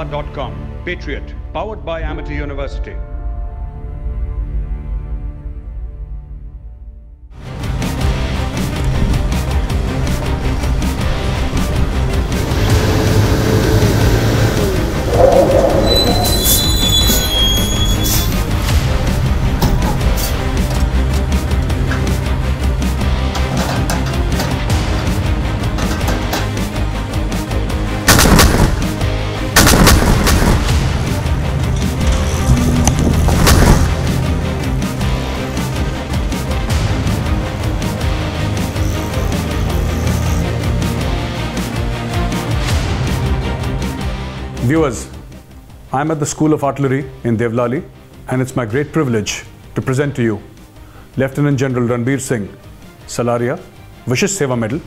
Hotstar.com. Patriot, powered by Amity University. Viewers, I'm at the School of Artillery in Devlali, and it's my great privilege to present to you Lieutenant General Ranbir Singh Salaria, Vishish Seva Medal,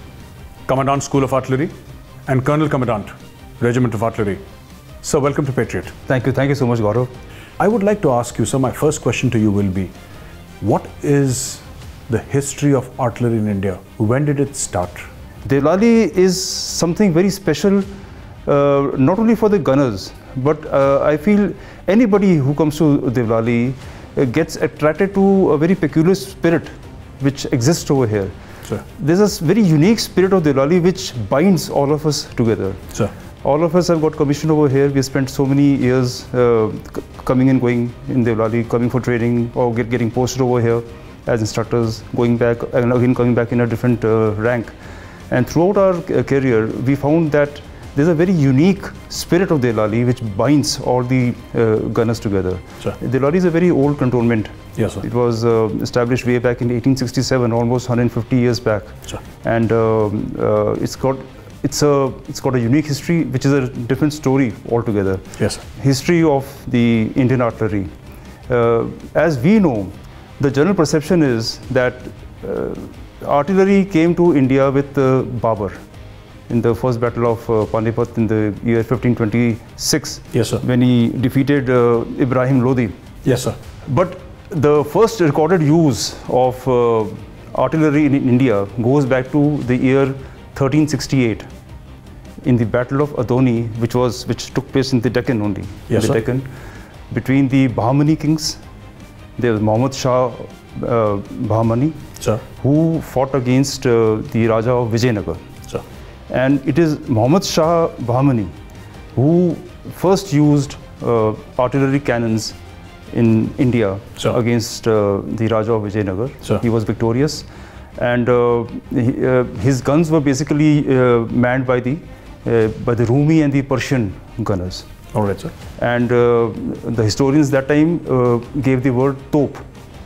Commandant School of Artillery, and Colonel Commandant, Regiment of Artillery. Sir, welcome to Patriot. Thank you so much, Gaurav. I would like to ask you, sir, my first question to you will be, what is the history of artillery in India? When did it start? Devlali is something very special, not only for the gunners, but I feel anybody who comes to Devlali gets attracted to a very peculiar spirit which exists over here. Sir. There's a very unique spirit of Devlali which binds all of us together. Sir. All of us have got commissioned over here. We spent so many years coming and going in Devlali, coming for training or getting posted over here as instructors, going back and again coming back in a different rank. And throughout our career, we found that there's a very unique spirit of Devlali which binds all the gunners together. Sure. Devlali is a very old cantonment. Yes, sir. It was established way back in 1867, almost 150 years back. Sure. And it's got a unique history, which is a different story altogether. Yes, sir. History of the Indian artillery. As we know, the general perception is that artillery came to India with Babur in the first battle of Panipat in the year 1526. Yes, sir. When he defeated Ibrahim Lodi. Yes, sir. But the first recorded use of artillery in India goes back to the year 1368 in the Battle of Adoni, which took place in the Deccan only. Yes, in the sir. Deccan, between the Bahmani kings. There was Muhammad Shah Bahmani, Sir. who fought against the Raja of Vijayanagar. Sir. And it is Muhammad Shah Bahmani who first used artillery cannons in India Sir. against the Raja of Vijayanagar. Sir. He was victorious, and his guns were basically manned by the Rumi and the Persian gunners. All right, sir. And the historians that time gave the word top.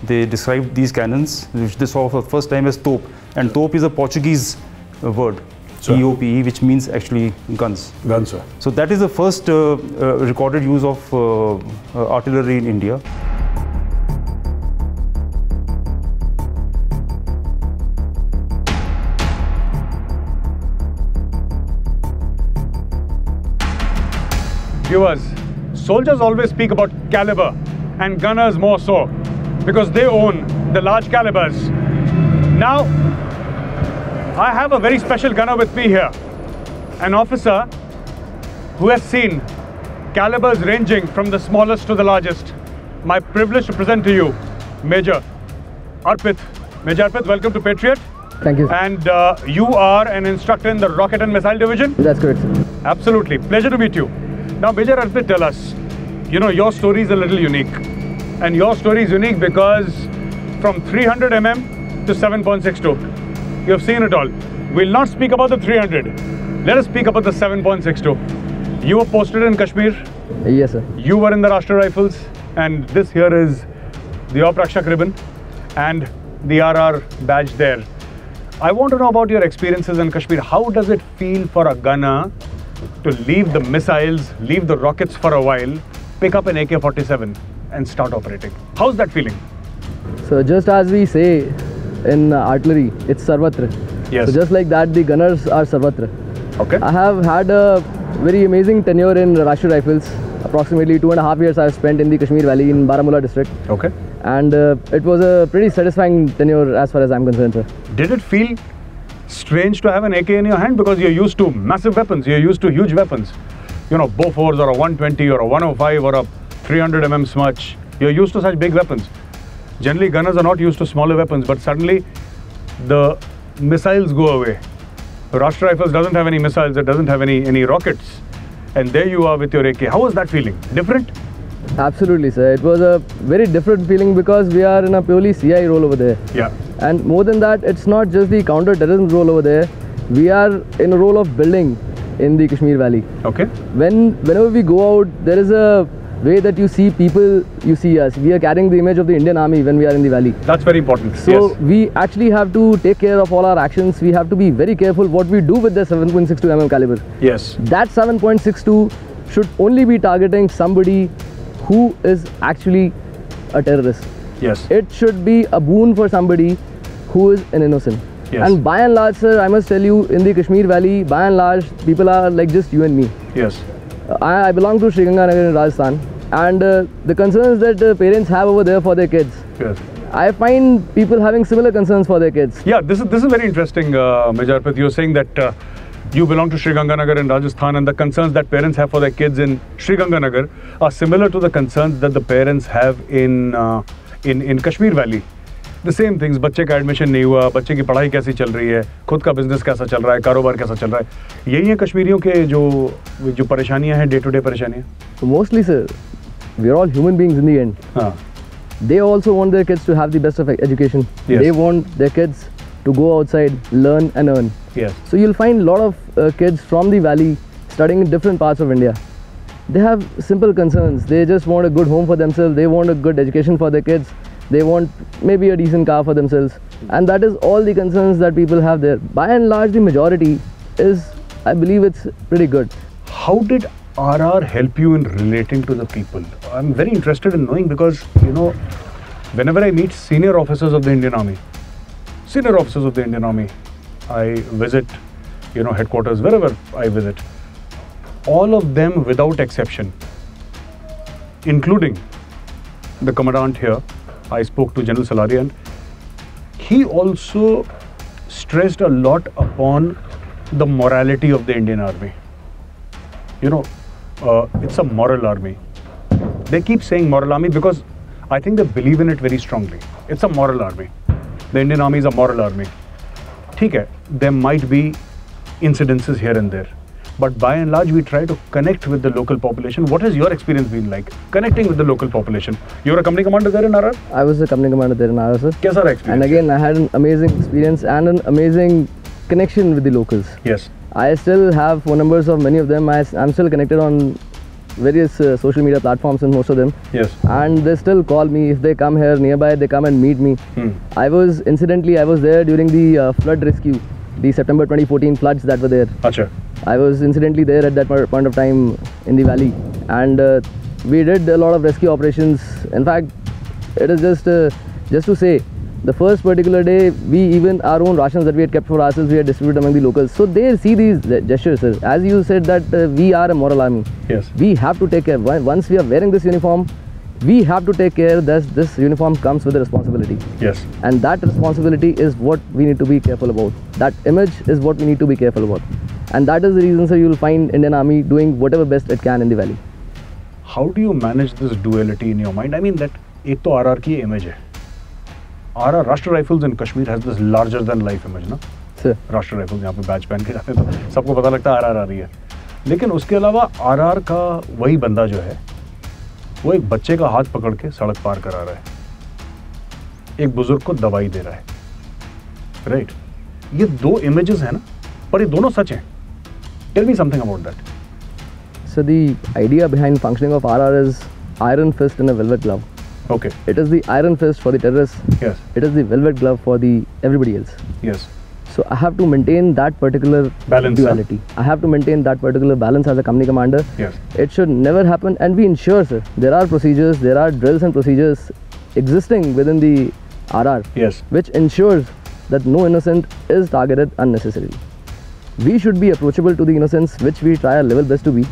They described these cannons, which they saw for the first time, as top. And top is a Portuguese word, Sir. T-O-P-E, which means actually guns. Gun, sir. So that is the first recorded use of artillery in India. Viewers, soldiers always speak about caliber and gunners more so because they own the large calibers. Now, I have a very special gunner with me here, an officer who has seen calibers ranging from the smallest to the largest. My privilege to present to you Major Arpit. Major Arpit, welcome to Patriot. Thank you. And you are an instructor in the Rocket and Missile Division? That's correct, sir. Absolutely. Pleasure to meet you. Now, Major Arpit, tell us, your story is a little unique. And your story is unique because from 300 mm to 7.62, you have seen it all. We'll not speak about the 300. Let us speak about the 7.62. You were posted in Kashmir. Yes, sir. You were in the Rashtra Rifles. And this here is the Op Rakshak ribbon and the RR badge there. I want to know about your experiences in Kashmir. How does it feel for a gunner to leave the missiles, leave the rockets for a while, pick up an AK-47 and start operating? How's that feeling? So just as we say in artillery, it's Sarvatra. Yes. So just like that, the gunners are Sarvatra. Okay. I have had a very amazing tenure in Rashtriya Rifles. Approximately 2.5 years I have spent in the Kashmir Valley in Baramulla district. Okay. And it was a pretty satisfying tenure as far as I'm concerned, sir. Did it feel strange to have an AK in your hand because you're used to massive weapons, you're used to huge weapons? Bofors or a 120 or a 105 or a 300 mm Smudge. You're used to such big weapons. Generally, gunners are not used to smaller weapons, but suddenly the missiles go away. Rashtra Rifles doesn't have any missiles, it doesn't have any rockets. And there you are with your AK. How was that feeling? Different? Absolutely, sir. It was a very different feeling because we are in a purely CI role over there. Yeah. And more than that, it's not just the counter-terrorism role over there. We are in a role of building in the Kashmir Valley. Okay. Whenever we go out, there is a way that you see people, you see us. We are carrying the image of the Indian Army when we are in the valley. That's very important. So yes. we actually have to take care of all our actions. We have to be very careful what we do with the 7.62 mm caliber. Yes. That 7.62 should only be targeting somebody who is actually a terrorist. Yes. It should be a boon for somebody who is an innocent. Yes. And by and large, sir, I must tell you, in the Kashmir Valley, by and large, people are like just you and me. Yes. I belong to Sriganganagar in Rajasthan, and the concerns that parents have over there for their kids, Yes. I find people having similar concerns for their kids. Yeah, this is very interesting, Major Arpit. You're saying that you belong to Sriganganagar in Rajasthan, and the concerns that parents have for their kids in Sriganganagar are similar to the concerns that the parents have in Kashmir Valley. The same things. बच्चे का admission नहीं हुआ, बच्चे की पढ़ाई कैसी चल रही है, खुद का बिजनेस कैसा चल रहा है, कारोबार कैसा चल रहा है, यही है कश्मीरियों के जो परेशानियां हैं, डे टू डे परेशानियां. So mostly, sir, we are all human beings in the end. हाँ. They also want their kids to have the best of education. Yes. They want their kids to go outside, learn and earn. Yes. So you'll find a lot of kids from the valley studying in different parts of India. They have simple concerns. They just want a good home for themselves. They want a good education for their kids. They want maybe a decent car for themselves. And that is all the concerns that people have there. By and large, the majority is, I believe it's pretty good. How did RR help you in relating to the people? I'm very interested in knowing because, whenever I meet senior officers of the Indian Army, I visit, headquarters, wherever I visit, all of them without exception, including the commandant here, I spoke to General Salaria, and he also stressed a lot upon the morality of the Indian Army. It's a moral army. They keep saying moral army because I think they believe in it very strongly. It's a moral army. The Indian Army is a moral army. ठीक है, there might be incidences here and there, but by and large we try to connect with the local population. What has your experience been like connecting with the local population? You were a company commander there in RR? I was a company commander there in RR, sir. कैसा रहा experience? And again, I had an amazing experience and an amazing connection with the locals. Yes. I still have phone numbers of many of them. I'm still connected on various social media platforms and most of them. Yes. And they still call me. If they come here nearby, they come and meet me. I was there during the flood rescue, the September 2014 floods that were there. Acha. I was incidentally there at that point of time in the valley, and we did a lot of rescue operations. In fact, it is just to say, the first particular day, we even our own rations that we had kept for ourselves, we had distributed among the locals. So they see these gestures, sir. As you said that we are a moral army. Yes. We have to take care. Once we are wearing this uniform, we have to take care that this uniform comes with a responsibility. Yes. And that responsibility is what we need to be careful about. That image is what we need to be careful about. And that is the reason, sir, you will find Indian Army doing whatever best it can in the valley. How do you manage this duality in your mind? I mean that एक तो RR की image है. RR Rashtra Rifles in Kashmir has this larger than life image, ना? Sir. Rashtra Rifles यहाँ पे batch पहन के जाते हैं तो सबको पता लगता है RR आ रही है. लेकिन उसके अलावा RR का वही बंदा जो है, वो एक बच्चे का हाथ पकड़ के सड़क पार करा रहा है, एक बुजुर्ग को दवाई दे रहा है, राइट? ये दो इमेजेस हैं ना, पर ये दोनों सच हैं. Tell me something about that. So the idea behind functioning of RR is iron fist in a velvet glove. Okay. It is the iron fist for the terrorists. Yes. It is the velvet glove for the everybody else. Yes. So I have to maintain that particular Balance, duality. I have to maintain that particular balance as a company commander. Yes. It should never happen, and we ensure, sir, there are procedures, there are drills and procedures existing within the RR, Yes. which ensures that no innocent is targeted unnecessarily. We should be approachable to the innocents, which we try our level best to be,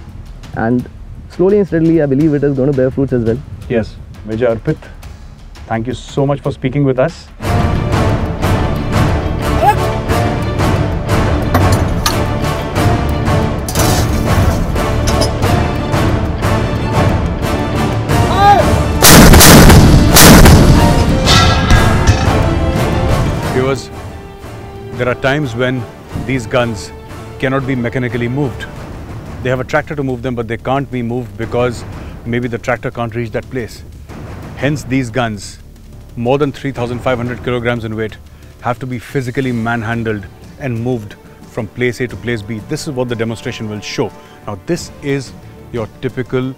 and slowly and steadily, I believe it is going to bear fruits as well. Yes. Major Arpit, thank you so much for speaking with us. there are times when these guns cannot be mechanically moved. They have a tractor to move them, but they can't be moved because maybe the tractor can't reach that place. Hence, these guns, more than 3,500 kilograms in weight, have to be physically manhandled and moved from place A to place B. This is what the demonstration will show. Now, this is your typical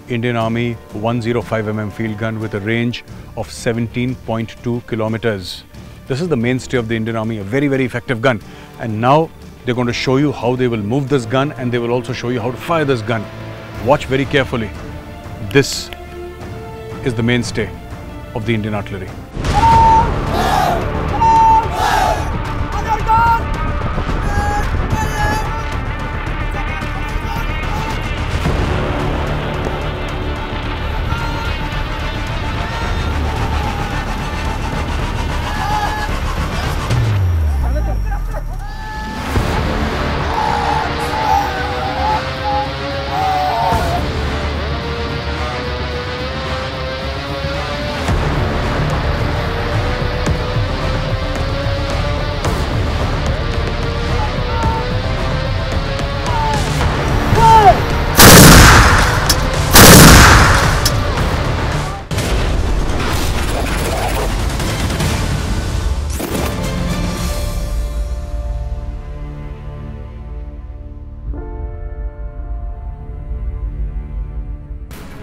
Indian Army 105mm field gun with a range of 17.2 kilometers. This is the mainstay of the Indian Army, a very, very effective gun. And now they're going to show you how they will move this gun, and they will also show you how to fire this gun. Watch very carefully. This is the mainstay of the Indian artillery.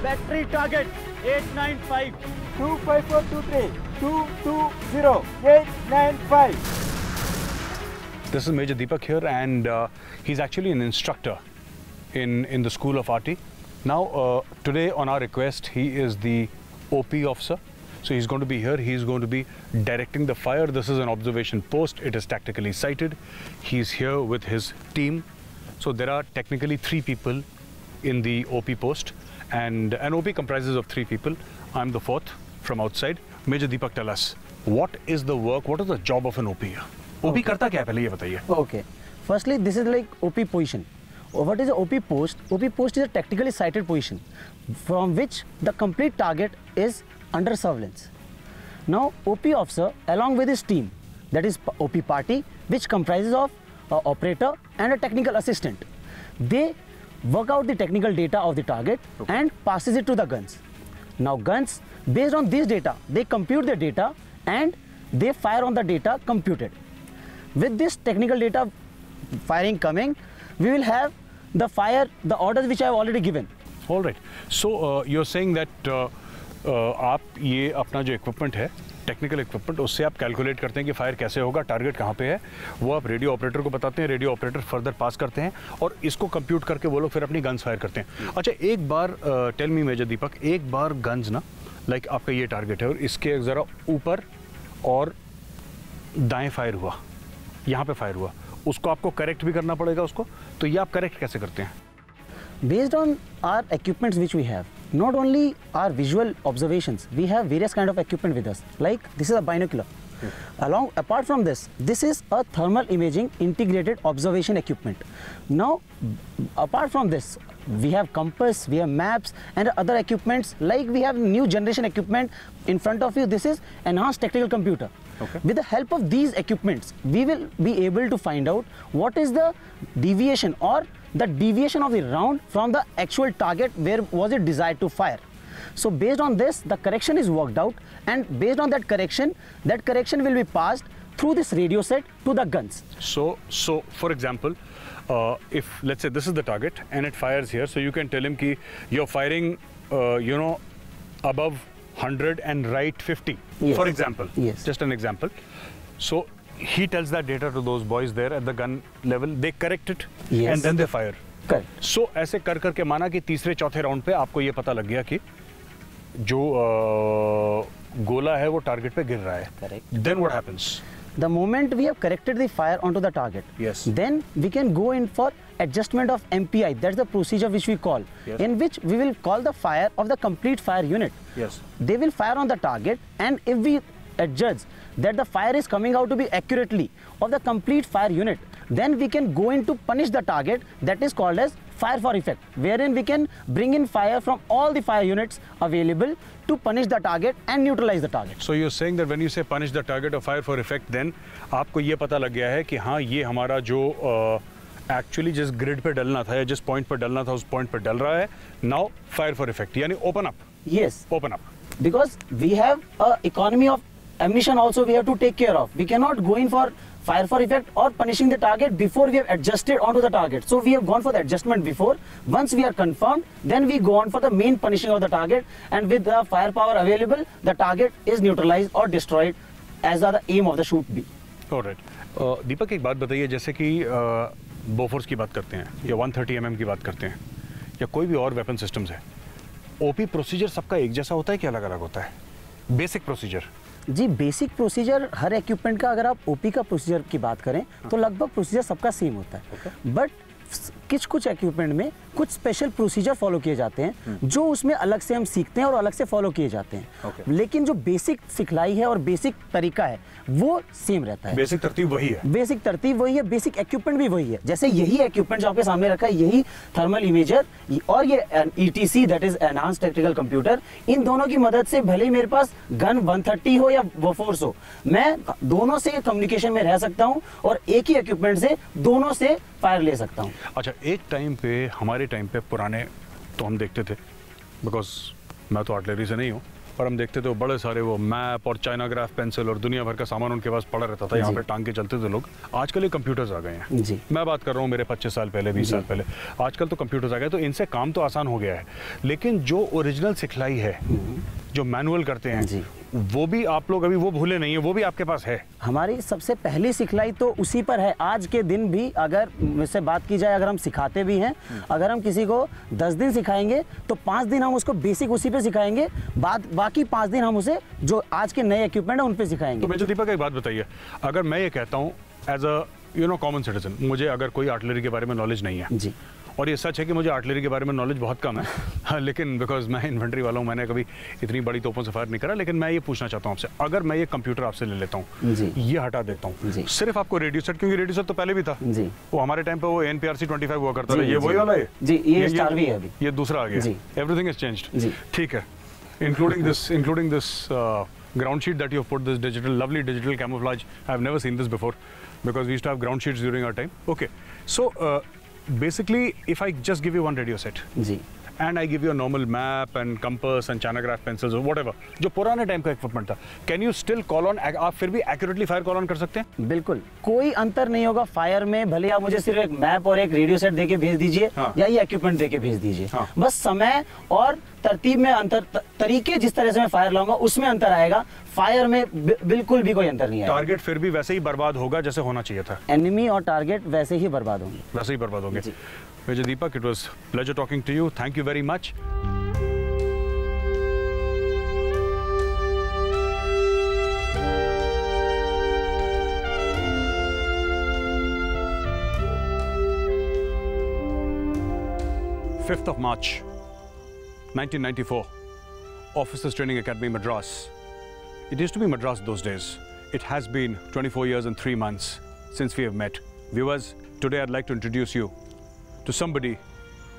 Battery target 895 25423 220 895. This is Major Deepak here, and he's actually an instructor in the School of RT. Now, today on our request, he is the OP officer. So he's going to be here. He's going to be directing the fire. This is an observation post. It is tactically sighted. He's here with his team. So there are technically 3 people in the OP post, and an OP comprises of 3 people. I'm the 4th from outside. Major Deepak, tell us, what is the work, what is the job of an OP here? OP करता क्या है पहले ये बताइए. Okay. Firstly, this is like OP position. What is a OP post? OP post is a tactically sighted position from which the complete target is under surveillance. Now, OP officer along with his team, that is OP party, which comprises of an operator and a technical assistant. They work out the technical data of the target and passes it to the guns. Now guns, based on this data, they compute the data and they fire on the data computed. With this technical data firing coming, we will have the fire, the orders which I have already given. All right. So you're saying that आप ये अपना जो equipment है, technical equipment, उससे आप calculate करते हैं कि फायर कैसे होगा, टारगेट कहाँ पे है, वो आप रेडियो ऑपरेटर को बताते हैं, रेडियो ऑपरेटर फर्दर पास करते हैं और इसको कंप्यूट करके वो लोग फिर अपनी गन्स फायर करते हैं. अच्छा, एक बार टेल मी मेजर दीपक, एक बार गन्स ना, लाइक आपका ये टारगेट है और इसके ज़रा ऊपर और दाएं फायर हुआ, यहाँ पे फायर हुआ, उसको आपको करेक्ट भी करना पड़ेगा उसको, तो ये आप करेक्ट कैसे करते हैं? Based on our equipments which we have, not only our visual observations, we have various kind of equipment with us. Like this is a binocular. Apart from this, this is a thermal imaging integrated observation equipment. Now, apart from this, we have compass, we have maps and other equipments, like we have new generation equipment in front of you. This is enhanced tactical computer. Okay. With the help of these equipments, we will be able to find out what is the deviation or the deviation of the round from the actual target where was it desired to fire. So based on this, the correction is worked out, and based on that correction will be passed through this radio set to the guns. So for example, if let's say this is the target and it fires here, so you can tell him ki you're firing, above 100 and right 50, yes. For example, yes. Just an example. So he tells that data to those boys there at the gun level, they correct it, yes. And then they fire. Correct. So ऐसे कर करके माना कि तीसरे चौथे round पे आपको ये पता लग गया कि जो गोला है वो टारगेट पे गिर रहा है. Correct. Then what happens? The moment we have corrected the fire onto the target, yes. Then we can go in for adjustment of MPI. That's the procedure which we call, yes. In which we will call the fire of the complete fire unit. Yes. They will fire on the target, and if we adjudge that the fire is coming out to be accurately of the complete fire unit, then we can go in to punish the target, that is called as fire for effect, wherein we can bring in fire from all the fire units available to punish the target and neutralize the target. So you're saying that when you say punish the target or fire for effect, then आपको ये पता लग गया है कि हाँ ये हमारा जो एक्चुअली जिस ग्रिड पे डलना था या जिस पॉइंट पे डलना था उस पॉइंट पे डल रहा है, नाउ फायर फॉर इफेक्ट, यानी open up. Yes. Open up. Because we have a economy of ammunition also we have to take care of. We cannot go in for fire for effect or punishing the target before we have adjusted onto the target. So we have gone for the adjustment before. Once we are confirmed, then we go on for the main punishing of the target, and with the firepower available, the target is neutralized or destroyed as the aim of the shoot be. Alright. दीपक एक बात बताइए, जैसे कि Bofors की बात करते हैं या 130 mm की बात करते हैं या कोई भी और वेपन सिस्टम्स है, ओपी प्रोसीजर सबका एक जैसा होता है कि अलग अलग होता है? बेसिक प्रोसीजर जी, बेसिक प्रोसीजर हर इक्विपमेंट का, अगर आप ओपी का प्रोसीजर की बात करें तो लगभग प्रोसीजर सबका सेम होता है. बट कुछ इक्विपमेंट में कुछ स्पेशल प्रोसीजर फॉलो किए जाते हैं जो उसमें अलग से हम सीखते हैं और अलग से फॉलो किए जाते हैं. लेकिन जो बेसिक सिखलाई है और बेसिक तरीका है वो सेम रहता है. बेसिक तरतीब वही है. बेसिक तरतीब वही है, बेसिक इक्विपमेंट भी वही है. जैसे यही इक्विपमेंट जो आपके सामने रखा है, यही थर्मल इमेजर और ये ETC that is enhanced tactical computer, इन दोनों की मदद से भले ही मेरे पास गन 130 हो या बोफोर्स हो, मैं दोनों से कम्युनिकेशन में रह सकता हूं और एक ही इक्विपमेंट से दोनों से फायर ले सकता हूं. अच्छा, एक टाइम पे, हमारे टाइम पे पुराने तो हम देखते थे, बिकॉज मैं तो आर्टिलरी से नहीं हूँ, पर हम देखते थे वो बड़े सारे वो मैप और चाइनाग्राफ पेंसिल और दुनिया भर का सामान उनके पास पड़ा रहता था, यहाँ पे टांग के चलते थे लोग. आजकल ये कंप्यूटर्स आ गए हैं जी. मैं बात कर रहा हूँ मेरे 25 साल पहले, 20 साल पहले. आजकल तो कंप्यूटर्स आ गए, तो इनसे काम तो आसान हो गया है, लेकिन जो ओरिजिनल सिखलाई है, जो मैनुअल करते हैं जी, वो भी आप लोग अभी वो भूले नहीं है, वो भी आपके पास है? हमारी सबसे पहली सिखलाई तो उसी पर है. आज के दिन भी अगर मुझसे बात की जाए, अगर हम सिखाते भी हैं, अगर हम किसी को 10 दिन सिखाएंगे तो 5 दिन हम उसको बेसिक उसी पे सिखाएंगे, बाकी 5 दिन हम उसे जो आज के नए इक्विपमेंट है उन पे सिखाएंगे. तो मेजर दीपक एक बात बताइए, अगर मैं ये कहता हूँ एज अ कॉमन सिटीजन, मुझे अगर कोई आर्टिलरी के बारे में नॉलेज नहीं है जी, और ये सच है कि मुझे आर्टिलरी के बारे में नॉलेज बहुत कम है, हाँ, लेकिन बिकॉज मैं इन्फेंट्री वाला हूँ, मैंने कभी इतनी बड़ी तोपों से फायर नहीं करा, लेकिन मैं ये पूछना चाहता हूँ आपसे, अगर मैं ये कंप्यूटर आपसे ले लेता हूँ, ये हटा देता हूँ, सिर्फ आपको रेडियो सेट, क्योंकि रेडियो सेट तो पहले भी था जी, वो हमारे टाइम पे वो NPRC 25 हुआ करता था, ये वही वाला है जी, ये स्टार भी है अभी, ये दूसरा आ गया, एवरीथिंग इज चेंज्ड. ठीक है, including this ground sheet that you have put, this lovely digital camouflage. I have never seen this before because we used to have ground sheets during our time. Okay, so basically if I just give you one radio set ji, and I give you a normal map and compass and chanograph pencils or whatever, जो पुराने time का equipment था, can you still call on, आप फिर भी accurately fire call on कर सकते हैं? बिल्कुल, कोई अंतर नहीं होगा फायर में. भले आप मुझे सिर्फ एक मैप और एक रेडियो सेट देके भेज दीजिए, या ये इक्विपमेंट देके भेज दीजिए, बस समय और तरतीब में अंतर, तरीके जिस तरह से मैं फायर लाऊंगा उसमें अंतर आएगा. फायर में बिल्कुल भी कोई अंतर नहीं आएगा. टारगेट फिर भी वैसे ही बर्बाद होगा जैसे होना चाहिए था. एनिमी और टारगेट वैसे ही बर्बाद होंगे. वैसे ही बर्बाद होंगे. Major Deepak, it was pleasure talking to you. Thank you very much. (5th of March, 1994), Officers Training Academy, Madras. It used to be Madras those days. It has been 24 years and 3 months since we have met. Viewers, today I'd like to introduce you to somebody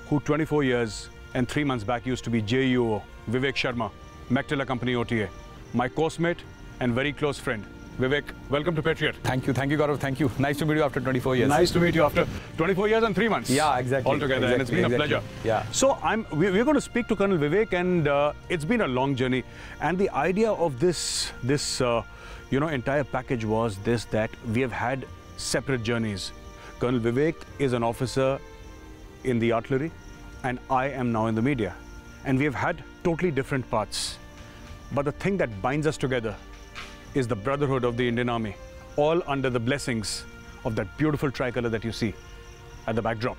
who 24 years and 3 months back used to be JUO, Vivek Sharma, Mactilla Company OTA, my course mate and very close friend. Vivek, welcome to Patriot. Thank you, Gaurav, thank you. Nice to meet you after 24 years. Nice to meet you after 24 years and 3 months. Yeah, exactly. All together, and it's been a pleasure. Yeah. So we're going to speak to Colonel Vivek, and it's been a long journey. And the idea of this entire package was this, that we have had separate journeys. Colonel Vivek is an officer in the artillery, and I am now in the media, and we have had totally different paths, but the thing that binds us together is the brotherhood of the Indian Army, all under the blessings of that beautiful tricolor that you see at the backdrop.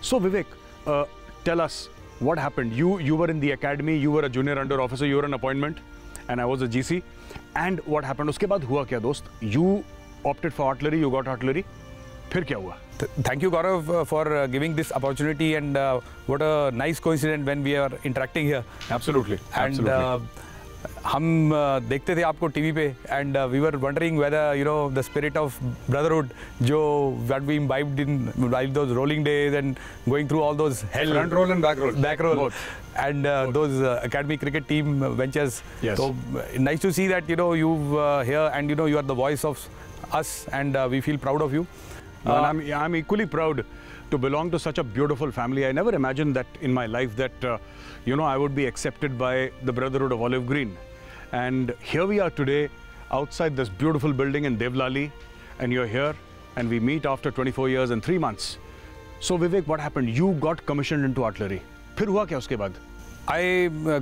So Vivek, tell us what happened. You were in the academy, you were a junior under officer, you were an appointment, and I was a GC, and what happened? उसके बाद हुआ क्या दोस्त? You opted for artillery, you got artillery. फिर क्या हुआ? Thank you, Gaurav, for giving this opportunity, and what a nice coincidence when we are interacting here. Absolutely. And हम देखते थे आपको टीवी पे and we were wondering whether you know the spirit of brotherhood जो what we imbibed in those rolling days and going through all those hell Front roll and back roll both. And those academy cricket team ventures. Yes. So nice to see that you know you've here and you know you are the voice of us and we feel proud of you. And I'm equally proud to belong to such a beautiful family. I never imagined that in my life that you know I would be accepted by the Brotherhood of Olive Green. And here we are today outside this beautiful building in Devlali, and you're here and we meet after 24 years and 3 months. So Vivek, what happened? You got commissioned into artillery. फिर हुआ क्या उसके बाद?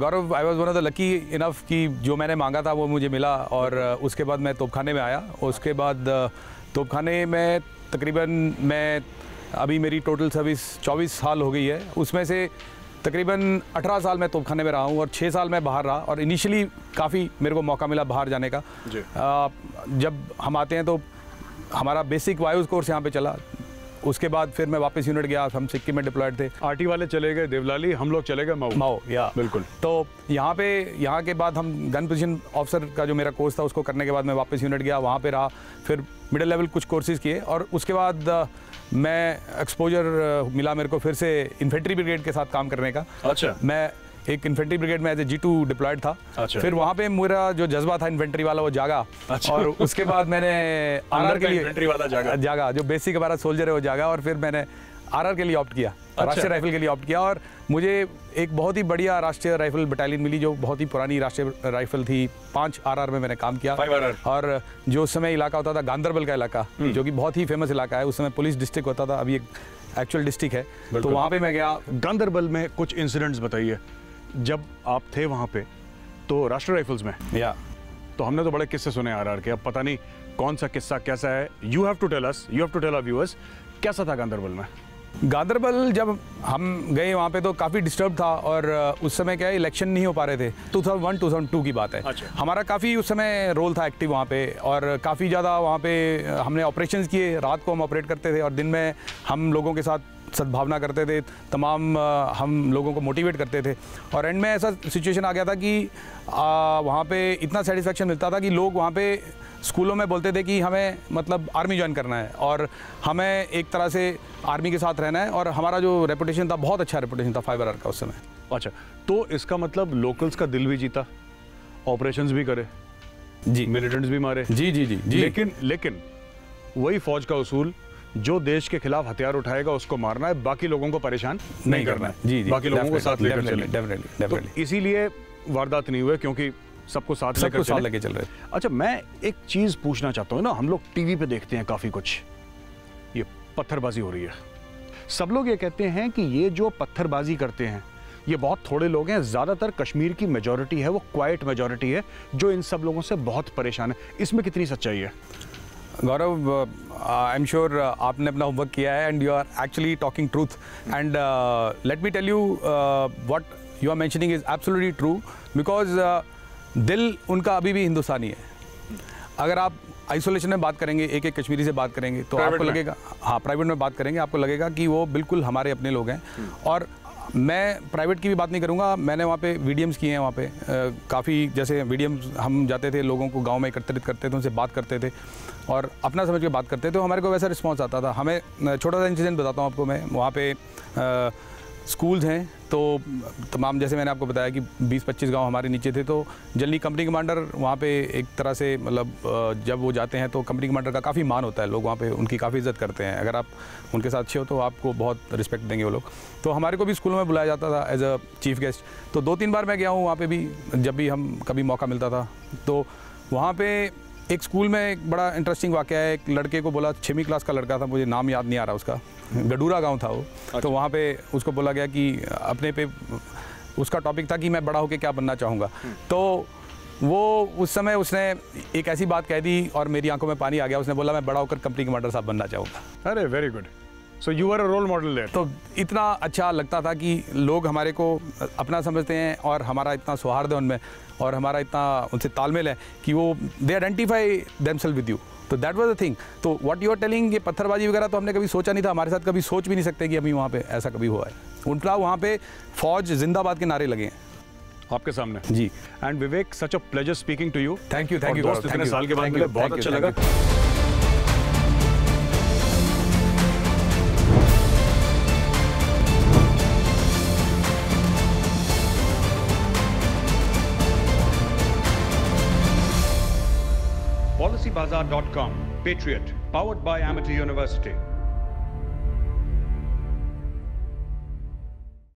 Gaurav I was one of the lucky enough कि जो मैंने मांगा था वो मुझे मिला और उसके बाद मैं तोपखाने में आया। उसके बाद तोपखाने में तकरीबन मैं अभी मेरी टोटल सर्विस 24 साल हो गई है, उसमें से तकरीबन 18 साल मैं तोपखाने में रहा हूँ और 6 साल मैं बाहर रहा। और इनिशियली काफ़ी मेरे को मौका मिला बाहर जाने का। जब हम आते हैं तो हमारा बेसिक वायुज़ कोर्स यहाँ पे चला, उसके बाद फिर मैं वापस यूनिट गया, हम सिक्किम में डिप्लॉयड थे। आरटी वाले चले गए देवलाली, हम लोग चले गए माओ। या बिल्कुल। तो यहाँ के बाद हम गन पोजीशन ऑफिसर का जो मेरा कोर्स था उसको करने के बाद मैं वापस यूनिट गया, वहाँ पे रहा, फिर मिडिल लेवल कुछ कोर्सेज़ किए और उसके बाद मैं एक्सपोजर मिला मेरे को फिर से इन्फेंट्री ब्रिगेड के साथ काम करने का। अच्छा। मैं एक इन्फेंट्री ब्रिगेड में एज ए G2 डिप्लॉयड था। अच्छा। फिर वहाँ पे मेरा जो जज्बा था इन्फेंट्री वाला वो जागा। अच्छा। और उसके बाद मैंने आरआर के लिए इन्फेंट्री वाला जागा जो बेसिक हमारा सोल्जर है वो जागा और फिर मैंने आरआर के लिए ऑप्ट किया। अच्छा। राष्ट्रीय राइफल के लिए ऑप्ट किया और मुझे एक बहुत ही बढ़िया राष्ट्रीय राइफल बटालियन मिली जो बहुत ही पुरानी राष्ट्रीय राइफल थी। 5 RR में मैंने काम किया। 5 RR। और जो उस समय इलाका होता था गांधरबल का इलाका जो कि बहुत ही फेमस इलाका है, उस समय पुलिस डिस्ट्रिक्ट होता था, अभी एक एक्चुअल डिस्ट्रिक्ट है। तो वहाँ पे मैं गया। गांधरबल में कुछ इंसिडेंट्स बताइए, जब आप थे वहाँ पे तो राष्ट्रीय राइफल्स में। या तो हमने तो बड़े किस्से सुने आरआर के, अब पता नहीं कौन सा किस्सा कैसा है। You have to tell us, you have to tell our viewers, कैसा था गांधरबल में? गांधरबल जब हम गए वहाँ पे तो काफ़ी डिस्टर्ब था और उस समय क्या है इलेक्शन नहीं हो पा रहे थे। 2001-2002 की बात है। अच्छा। हमारा काफ़ी उस समय रोल था एक्टिव वहाँ पे और काफ़ी ज़्यादा वहाँ पे हमने ऑपरेशंस किए। रात को हम ऑपरेट करते थे और दिन में हम लोगों के साथ सद्भावना करते थे, तमाम हम लोगों को मोटिवेट करते थे। और एंड में ऐसा सिचुएशन आ गया था कि वहाँ पे इतना सेटिस्फेक्शन मिलता था कि लोग वहाँ पे स्कूलों में बोलते थे कि हमें मतलब आर्मी ज्वाइन करना है और हमें एक तरह से आर्मी के साथ रहना है और हमारा जो रेपुटेशन था बहुत अच्छा रेपुटेशन था 5 RR का उस समय। अच्छा, तो इसका मतलब लोकल्स का दिल भी जीता, ऑपरेशंस भी करे, जी, मिलिटेंट्स भी मारे। जी जी जी जी। लेकिन वही फौज का उसूल, जो देश के खिलाफ हथियार उठाएगा उसको मारना है, बाकी लोगों को परेशान नहीं करना है। जी जी, बाकी लोगों को साथ लेकर चले। डेफिनेटली। तो इसीलिए वारदात नहीं हुए क्योंकि सबको साथ लेकर चल रहे। अच्छा, मैं एक चीज पूछना चाहता हूँ ना, हम लोग टीवी पे देखते हैं काफी कुछ, ये पत्थरबाजी हो रही है, सब लोग ये कहते हैं कि ये जो पत्थरबाजी करते हैं ये बहुत थोड़े लोग हैं, ज्यादातर कश्मीर की मेजॉरिटी है, वो क्वाइट मेजॉरिटी है जो इन सब लोगों से बहुत परेशान है। इसमें कितनी सच्चाई है? गौरव, आई एम श्योर आपने अपना होमवर्क किया है and you are actually talking truth and let me tell you what you are mentioning is absolutely true because दिल उनका अभी भी हिंदुस्तानी है। अगर आप आइसोलेशन में बात करेंगे, एक एक कश्मीरी से बात करेंगे तो आपको लगेगा, हाँ प्राइवेट में बात करेंगे आपको लगेगा कि वो बिल्कुल हमारे अपने लोग हैं। और मैं प्राइवेट की भी बात नहीं करूँगा, मैंने वहाँ पे वीडियम्स किए हैं, वहाँ पे काफ़ी जैसे वीडियम्स हम जाते थे, लोगों को गांव में एकत्रित करते थे, उनसे बात करते थे और अपना समझ के बात करते थे, तो हमारे को वैसा रिस्पांस आता था। हमें छोटा सा इंसिडेंट बताता हूँ आपको मैं, वहाँ पे स्कूल्स हैं तो तमाम, जैसे मैंने आपको बताया कि 20-25 गांव हमारे नीचे थे, तो जनरली कंपनी कमांडर वहाँ पे एक तरह से मतलब जब वो जाते हैं तो कंपनी कमांडर का काफ़ी मान होता है, लोग वहाँ पे उनकी काफ़ी इज्जत करते हैं। अगर आप उनके साथ अच्छे हो तो आपको बहुत रिस्पेक्ट देंगे वो लोग। तो हमारे को भी स्कूलों में बुलाया जाता था एज अ चीफ गेस्ट, तो 2-3 बार मैं गया हूँ वहाँ पर भी, जब भी हम कभी मौका मिलता था। तो वहाँ पर एक स्कूल में एक बड़ा इंटरेस्टिंग वाक़या है, एक लड़के को बोला, 6वीं क्लास का लड़का था, मुझे नाम याद नहीं आ रहा उसका, गडूरा गांव था वो। अच्छा। तो वहाँ पे उसको बोला गया कि अपने पे उसका टॉपिक था कि मैं बड़ा होकर क्या बनना चाहूँगा। तो वो उस समय उसने एक ऐसी बात कह दी और मेरी आंखों में पानी आ गया। उसने बोला मैं बड़ा होकर कंपनी कमांडर साहब बनना चाहूँगा। अरे very good, so you are a role model there. तो इतना अच्छा लगता था कि लोग हमारे को अपना समझते हैं और हमारा इतना सौहार्द है उनमें और हमारा इतना उनसे तालमेल है कि वो they identify themselves with you. तो दैट वाज द थिंग। तो व्हाट यू आर टेलिंग, ये पत्थरबाजी वगैरह तो हमने कभी सोचा नहीं था, हमारे साथ कभी सोच भी नहीं सकते कि अभी वहाँ पे ऐसा कभी हुआ है। उनका वहाँ पे फौज जिंदाबाद के नारे लगे हैं। आपके सामने जी। And Vivek, such a pleasure speaking to you. Thank you दोस्त इतने साल के बाद मिले, बहुत अच्छा लगा। PolicyBazaar.com, Patriot, powered by Amity University.